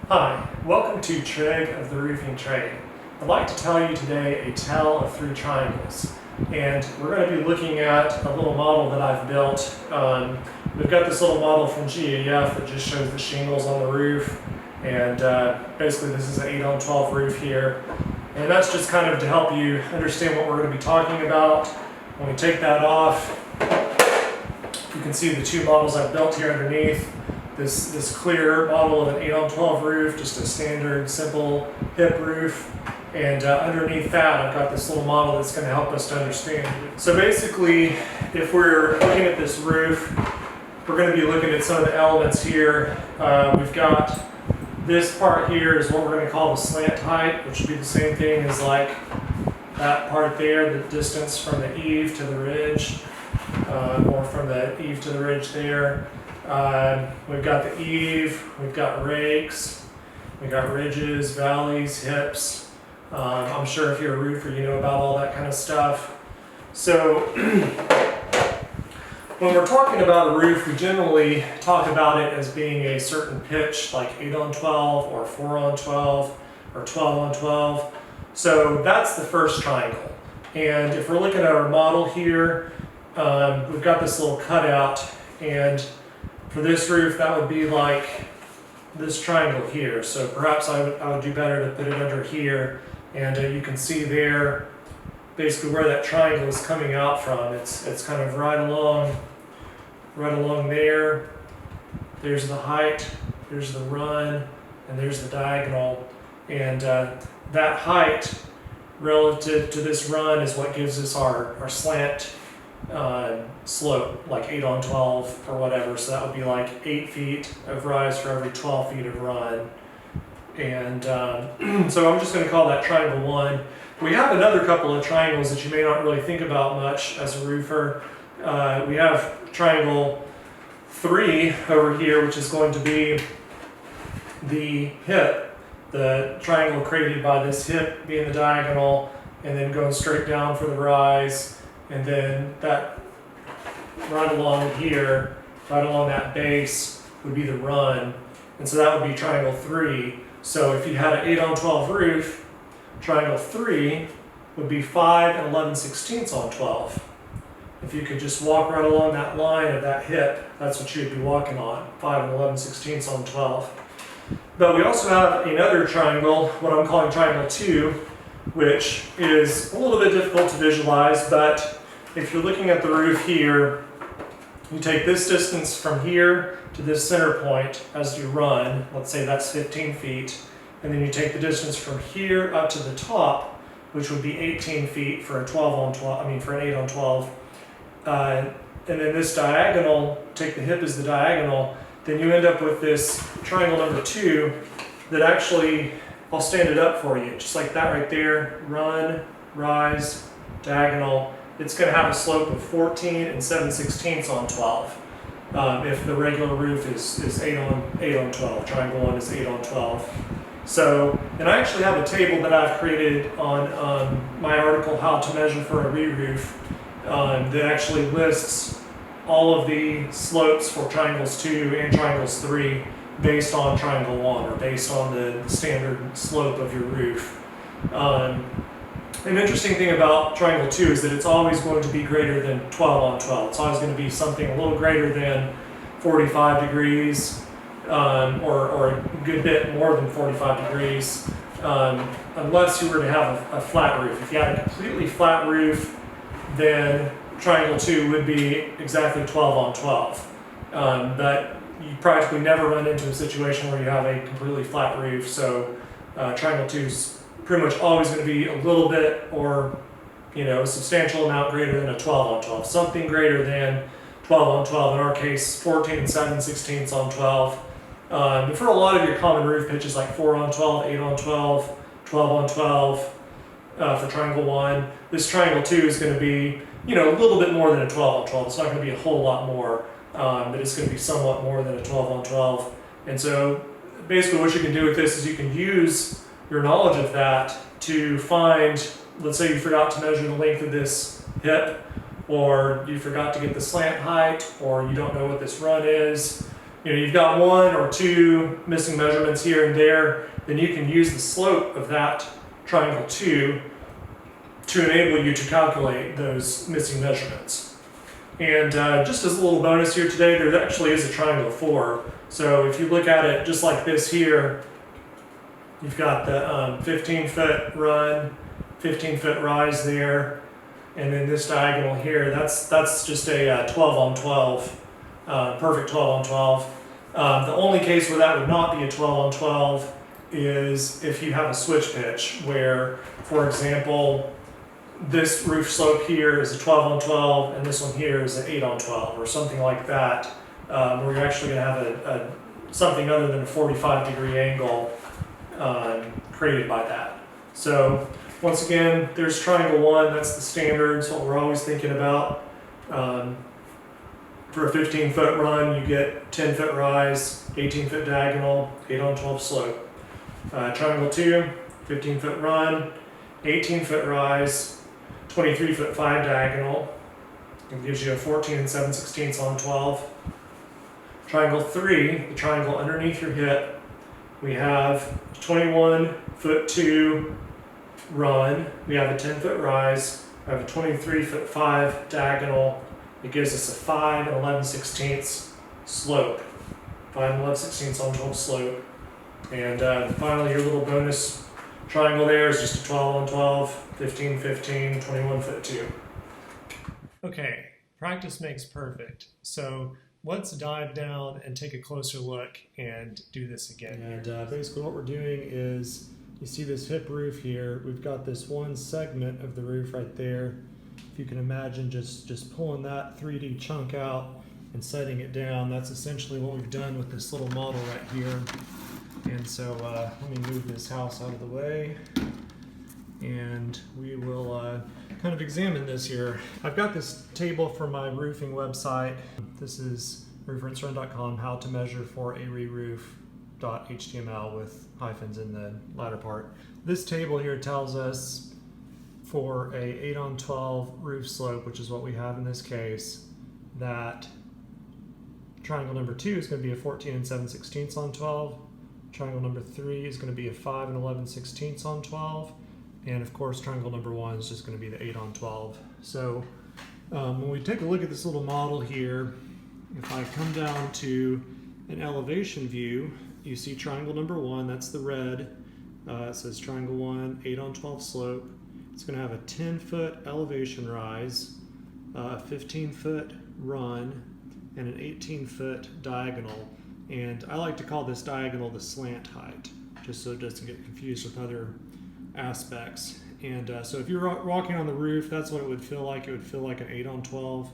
Hi, welcome to Trig of the Roofing Trade. I'd like to tell you today a tale of three triangles. And we're going to be looking at a little model that I've built. We've got this little model from GAF that just shows the shingles on the roof. And basically this is an 8-on-12 roof here. And that's just kind of to help you understand what we're going to be talking about. When we take that off, you can see the two models I've built here underneath. This clear model of an 8-on-12 roof, just a standard, simple hip roof. And underneath that, I've got this little model that's going to help us to understand. So basically, if we're looking at this roof, we're going to be looking at some of the elements here. We've got this part here is what we're going to call the slant height, which would be the same thing as like that part there, the distance from the eave to the ridge, or from the eave to the ridge there. We've got the eave, we've got rakes, we've got ridges, valleys, hips. I'm sure if you're a roofer, you know about all that kind of stuff. So when we're talking about a roof, we generally talk about it as being a certain pitch, like 8-on-12 or 4-on-12 or 12-on-12. So that's the first triangle. And if we're looking at our model here, we've got this little cutout, and for this roof, that would be like this triangle here. So perhaps I would do better to put it under here. And you can see there, basically where that triangle is coming out from. It's kind of right along there. There's the height, there's the run, and there's the diagonal. And that height relative to this run is what gives us our slant slope, like 8-on-12 or whatever. So that would be like 8 feet of rise for every 12 feet of run. And so I'm just going to call that triangle 1. We have another couple of triangles that you may not really think about much as a roofer. We have triangle 3 over here, which is going to be the hip, the triangle created by this hip being the diagonal and then going straight down for the rise. And then that right along here, right along that base would be the run. And so that would be triangle 3. So if you had an 8-on-12 roof, triangle 3 would be 5 and 11/16 on 12. If you could just walk right along that line of that hip, that's what you'd be walking on, 5 and 11/16 on 12. But we also have another triangle, what I'm calling triangle 2, which is a little bit difficult to visualize, but if you're looking at the roof here, you take this distance from here to this center point as you run, let's say that's 15 feet, and then you take the distance from here up to the top, which would be 18 feet for a 12-on-12, for an 8-on-12. And then this diagonal, take the hip as the diagonal, then you end up with this triangle number 2 that actually, I'll stand it up for you, just like that right there, run, rise, diagonal. It's going to have a slope of 14 and 7/16 on 12. If the regular roof is 8-on-12, triangle 1 is 8-on-12. So, and I actually have a table that I've created on my article, How to Measure for a Re-Roof, that actually lists all of the slopes for triangles 2 and triangles 3 based on triangle 1, or based on the standard slope of your roof. An interesting thing about triangle 2 is that it's always going to be greater than 12-on-12. It's always going to be something a little greater than 45 degrees, or a good bit more than 45 degrees, unless you were to have a flat roof. If you had a completely flat roof, then triangle 2 would be exactly 12-on-12. But you practically never run into a situation where you have a completely flat roof, so triangle 2 is pretty much always going to be a little bit, or a substantial amount greater than a 12-on-12. Something greater than 12-on-12, in our case 14 and 7/16 on 12. But for a lot of your common roof pitches like 4-on-12, 8-on-12, 12-on-12 for triangle 1, this triangle 2 is going to be a little bit more than a 12-on-12. It's not going to be a whole lot more, but it's going to be somewhat more than a 12-on-12. And so basically what you can do with this is you can use your knowledge of that to find, let's say you forgot to measure the length of this hip, or you forgot to get the slant height, or you don't know what this run is. you've got 1 or 2 missing measurements here and there, then you can use the slope of that triangle 2 to enable you to calculate those missing measurements. And just as a little bonus here today, there actually is a triangle 4. So if you look at it just like this here, you've got the 15-foot run, 15-foot rise there, and then this diagonal here, that's just a 12 on 12, perfect 12 on 12. The only case where that would not be a 12 on 12 is if you have a switch pitch, where, for example, this roof slope here is a 12 on 12, and this one here is an 8 on 12, or something like that, where you're actually going to have something other than a 45-degree angle created by that. So once again, there's triangle 1, that's the standard, it's what we're always thinking about. For a 15-foot run, you get 10-foot rise, 18-foot diagonal, 8 on 12 slope. Triangle 2, 15-foot run, 18-foot rise, 23-foot 5 diagonal. It gives you a 14 7/16 on 12. Triangle 3, the triangle underneath your hip, we have 21-foot 2 run, we have a 10-foot rise, we have a 23-foot 5 diagonal. It gives us a 5 11/16 slope, 5 11/16 on 12 slope. And finally, your little bonus triangle there is just a 12 on 12, 15, 15, 21-foot 2. Okay, practice makes perfect. So let's dive down and take a closer look and do this again. And basically what we're doing is, you see this hip roof here, we've got this one segment of the roof right there. If you can imagine just pulling that 3D chunk out and setting it down, that's essentially what we've done with this little model right here. And so let me move this house out of the way, and we will kind of examine this here. I've got this table from my roofing website. This is referencerun.com, how to measure for a re-roof.html with hyphens in the latter part. This table here tells us for a 8 on 12 roof slope, which is what we have in this case, that triangle number 2 is going to be a 14 7/16 on 12. Triangle number 3 is going to be a 5 11/16 on 12. And of course, triangle number 1 is just going to be the 8 on 12. So when we take a look at this little model here, if I come down to an elevation view, you see triangle number 1, that's the red. It says triangle 1, 8 on 12 slope. It's going to have a 10-foot elevation rise, a 15-foot run, and an 18-foot diagonal. And I like to call this diagonal the slant height, just so it doesn't get confused with other aspects. And so if you're walking on the roof, that's what it would feel like. It would feel like an 8 on 12.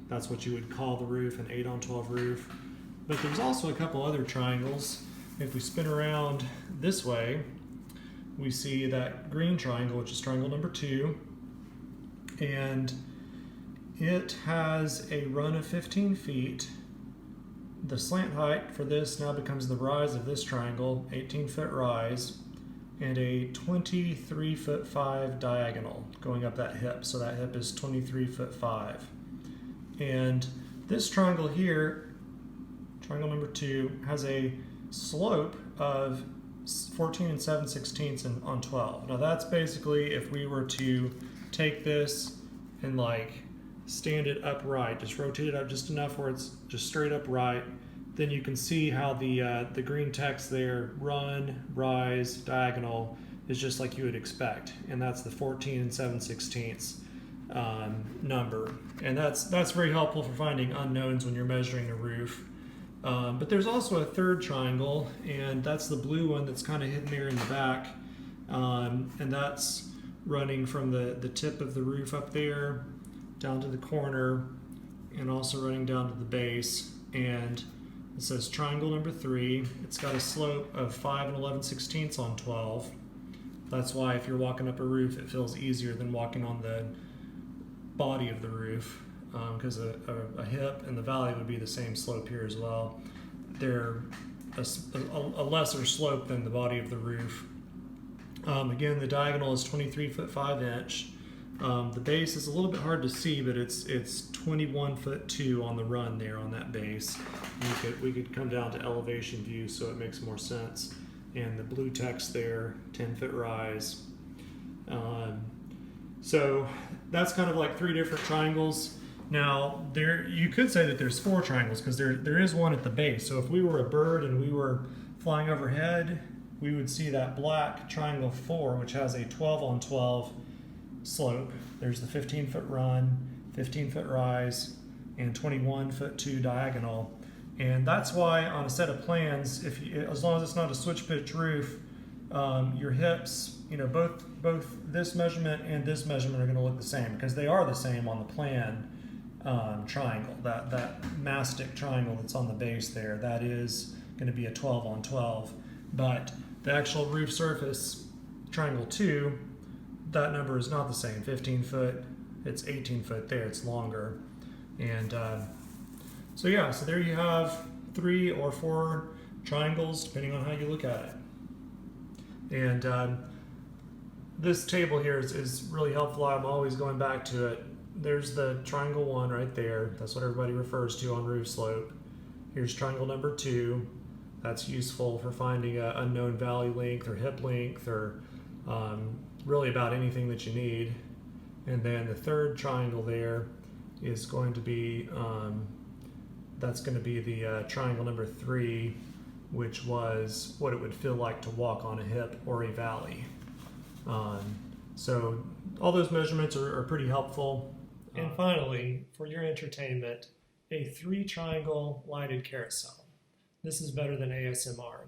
That's what you would call the roof, an 8 on 12 roof. But there's also a couple other triangles. If we spin around this way, we see that green triangle, which is triangle number 2. And it has a run of 15 feet. The slant height for this now becomes the rise of this triangle, 18-foot rise, and a 23-foot 5 diagonal going up that hip. So that hip is 23-foot 5. And this triangle here, triangle number 2, has a slope of 14 7/16 on 12. Now that's basically if we were to take this and stand it upright, just rotate it up just enough where it's just straight upright, then you can see how the green text there, run, rise, diagonal, is just like you would expect, and that's the 14 7/16 number, and that's very helpful for finding unknowns when you're measuring a roof. But there's also a third triangle, and that's the blue one that's kind of hidden there in the back, and that's running from the tip of the roof up there down to the corner, and also running down to the base. And it says triangle number 3. It's got a slope of 5 11/16 on 12. That's why if you're walking up a roof, it feels easier than walking on the body of the roof, because a hip and the valley would be the same slope here as well. They're a lesser slope than the body of the roof. Again, the diagonal is 23-foot 5 inch. The base is a little bit hard to see, but it's 21'2" on the run there on that base. We could come down to elevation view so it makes more sense. And the blue text there, 10-foot rise. So that's kind of like 3 different triangles. Now you could say that there's 4 triangles because there is one at the base. So if we were a bird and we were flying overhead, we would see that black triangle 4, which has a 12-on-12 slope. There's the 15-foot run, 15-foot rise, and 21'2" diagonal. And that's why on a set of plans, as long as it's not a switch pitch roof, your hips, both this measurement and this measurement are going to look the same because they are the same on the plan triangle. That mastic triangle that's on the base there, that is going to be a 12-on-12. But the actual roof surface triangle 2, that number is not the same. 15-foot, it's 18-foot there, it's longer. And so there you have 3 or 4 triangles depending on how you look at it. And this table here is really helpful. I'm always going back to it. There's the triangle 1 right there. That's what everybody refers to on roof slope. Here's triangle number 2. That's useful for finding an unknown valley length or hip length or really about anything that you need. And then the third triangle there is going to be, that's going to be the triangle number 3, which was what it would feel like to walk on a hip or a valley. So all those measurements are pretty helpful. And finally, for your entertainment, a 3-triangle lighted carousel. This is better than ASMR.